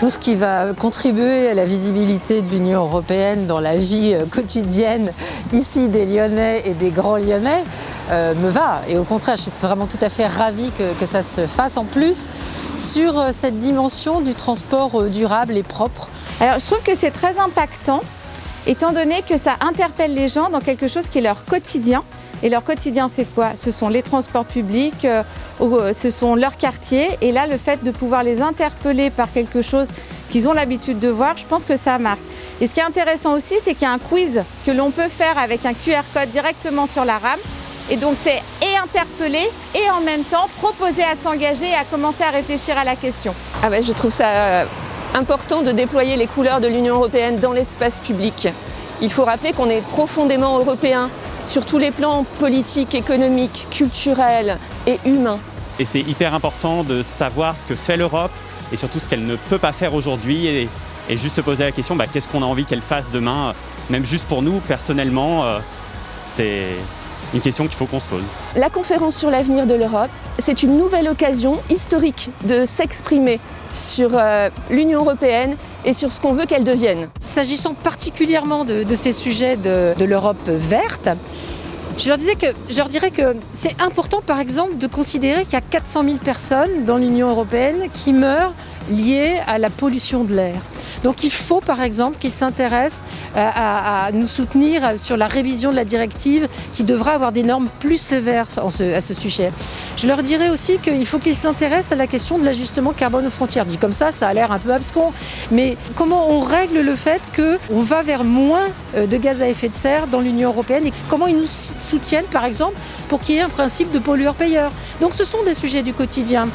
Tout ce qui va contribuer à la visibilité de l'Union européenne dans la vie quotidienne ici des Lyonnais et des grands Lyonnais me va. Et au contraire, je suis vraiment tout à fait ravie que ça se fasse. En plus, sur cette dimension du transport durable et propre. Alors, je trouve que c'est très impactant, étant donné que ça interpelle les gens dans quelque chose qui est leur quotidien. Et leur quotidien, c'est quoi? Ce sont les transports publics, ce sont leurs quartiers. Et là, le fait de pouvoir les interpeller par quelque chose qu'ils ont l'habitude de voir, je pense que ça marque. Et ce qui est intéressant aussi, c'est qu'il y a un quiz que l'on peut faire avec un QR code directement sur la rame. Et donc, c'est et interpeller et en même temps proposer à s'engager et à commencer à réfléchir à la question. Ah ouais, je trouve ça important de déployer les couleurs de l'Union européenne dans l'espace public. Il faut rappeler qu'on est profondément européen sur tous les plans politiques, économiques, culturels et humains. Et c'est hyper important de savoir ce que fait l'Europe et surtout ce qu'elle ne peut pas faire aujourd'hui et juste se poser la question, qu'est-ce qu'on a envie qu'elle fasse demain, même juste pour nous, personnellement, c'est une question qu'il faut qu'on se pose. La conférence sur l'avenir de l'Europe, c'est une nouvelle occasion historique de s'exprimer sur l'Union européenne et sur ce qu'on veut qu'elle devienne. S'agissant particulièrement de ces sujets de l'Europe verte, je leur dirais que c'est important, par exemple, de considérer qu'il y a 400 000 personnes dans l'Union européenne qui meurent liées à la pollution de l'air. Donc il faut par exemple qu'ils s'intéressent à nous soutenir sur la révision de la directive qui devra avoir des normes plus sévères à ce sujet. Je leur dirais aussi qu'il faut qu'ils s'intéressent à la question de l'ajustement carbone aux frontières. Dit comme ça a l'air un peu abscon, mais comment on règle le fait qu'on va vers moins de gaz à effet de serre dans l'Union européenne et comment ils nous soutiennent par exemple pour qu'il y ait un principe de pollueur-payeur. Donc ce sont des sujets du quotidien.